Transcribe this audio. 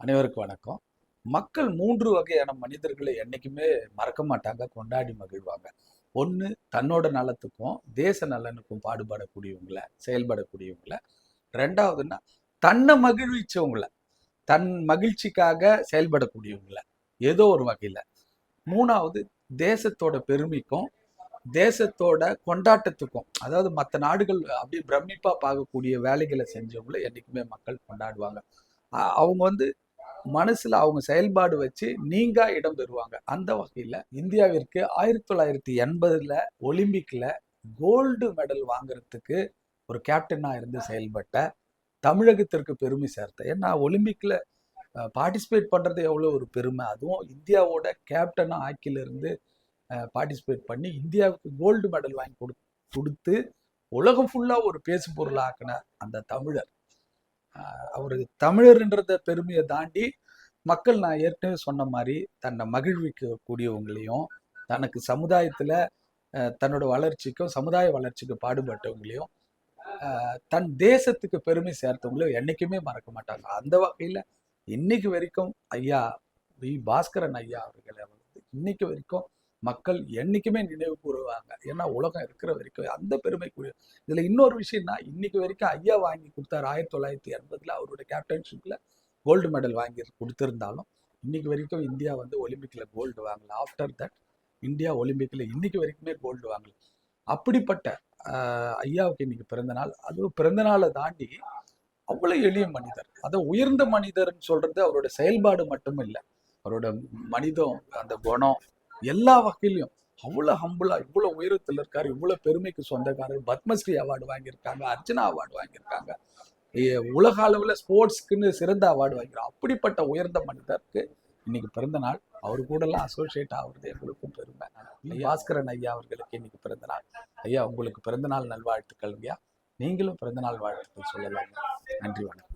அனைவருக்கும் வணக்கம். மக்கள் 3 வகையான மனிதர்களை என்னைக்குமே மறக்க மாட்டாங்க, கொண்டாடி மகிழ்வாங்க. 1 தன்னோட நலத்துக்கும், தேச நலனுக்கும் பாடுபடக்கூடியவங்கள, செயல்படக்கூடியவங்கள. 2வதுன்னா தன்னை மகிழ்விச்சவங்கள, தன் மகிழ்ச்சிக்காக செயல்படக்கூடியவங்கள, ஏதோ ஒரு வகையில. 3வது தேசத்தோட பெருமைக்கும், தேசத்தோட கொண்டாட்டத்துக்கும், அதாவது மற்ற நாடுகள் அப்படியே பிரமிப்பா பார்க்கக்கூடிய வேலைகளை செஞ்சவங்கள என்னைக்குமே மக்கள் கொண்டாடுவாங்க. அவங்க மனசுல அவங்க செயல்பாடு வச்சு நீங்கா இடம் பெறுவாங்க. அந்த வகையில இந்தியாவிற்கு 1980 ஒலிம்பிக்ல கோல்டு மெடல் வாங்குறதுக்கு ஒரு கேப்டனா இருந்து செயல்பட்ட, தமிழகத்திற்கு பெருமை சேர்த்த. ஏன்னா ஒலிம்பிக்ல பார்ட்டிசிபேட் பண்றது எவ்வளவு ஒரு பெருமை. அதுவும் இந்தியாவோட கேப்டனா ஹாக்கில இருந்து பார்ட்டிசிபேட் பண்ணி இந்தியாவுக்கு கோல்டு மெடல் வாங்கி கொடுத்து உலகம் ஃபுல்லா ஒரு பேசு பொருளாக்குன அந்த தமிழர். அவரு தமிழர்ன்றத பெருமையை தாண்டி மக்கள், நான் ஏற்கனவே சொன்ன மாதிரி, தன்னை மகிழ்விக்கக்கூடியவங்களையும், தனக்கு சமுதாயத்துல தன்னோட வளர்ச்சிக்கும் சமுதாய வளர்ச்சிக்கு பாடுபட்டவங்களையும், தன் தேசத்துக்கு பெருமை சேர்த்தவங்களையும் என்னைக்குமே மறக்க மாட்டாங்க. அந்த வகையில இன்னைக்கு வரைக்கும் ஐயா பாஸ்கரன் ஐயா அவர்களை இன்னைக்கு வரைக்கும் மக்கள் என்னைக்குமே நினைவு கூறுவாங்க. ஏன்னா உலகம் இருக்கிற வரைக்கும் அந்த பெருமைக்குரிய. இதுல இன்னொரு விஷயம்னா, இன்னைக்கு வரைக்கும் ஐயா வாங்கி கொடுத்தாரு 1980 அவருடைய கேப்டன்ஷிப்ல கோல்டு மெடல் வாங்கி கொடுத்திருந்தாலும் இன்னைக்கு வரைக்கும் இந்தியா ஒலிம்பிக்ல கோல்டு வாங்கல. ஆஃப்டர் தட் இந்தியா ஒலிம்பிக்ல இன்னைக்கு வரைக்குமே கோல்டு வாங்கல. அப்படிப்பட்ட ஐயாவுக்கு இன்னைக்கு பிறந்த நாள். அதுவும் பிறந்த நாளை தாண்டி அவ்வளவு எளிய மனிதர், அதை உயர்ந்த மனிதர்ன்னு சொல்றது அவரோட செயல்பாடு மட்டும் இல்லை, அவரோட மனிதம், அந்த குணம், எல்லா வகையிலையும் அவ்வளவு ஹம்புலா, இவ்வளவு உயரத்துல இருக்காரு, இவ்வளவு பெருமைக்கு சொந்தக்காரர். பத்மஸ்ரீ அவார்டு வாங்கியிருக்காங்க, அர்ச்சனா அவார்டு வாங்கியிருக்காங்க, உலக அளவுல ஸ்போர்ட்ஸ்க்குன்னு சிறந்த அவார்டு வாங்கிறோம். அப்படிப்பட்ட உயர்ந்த மனிதருக்கு இன்னைக்கு பிறந்த நாள். அவரு கூட எல்லாம் அசோசியேட் ஆகுறது எங்களுக்கும் பெருமை. பாஸ்கரன் ஐயா அவர்களுக்கு இன்னைக்கு பிறந்த நாள். ஐயா, உங்களுக்கு பிறந்த நாள் நல்வாழ்த்துக்கள் ஐயா. நீங்களும் பிறந்த நாள் வாழ்த்துக்கள் சொல்லலாம். நன்றி, வணக்கம்.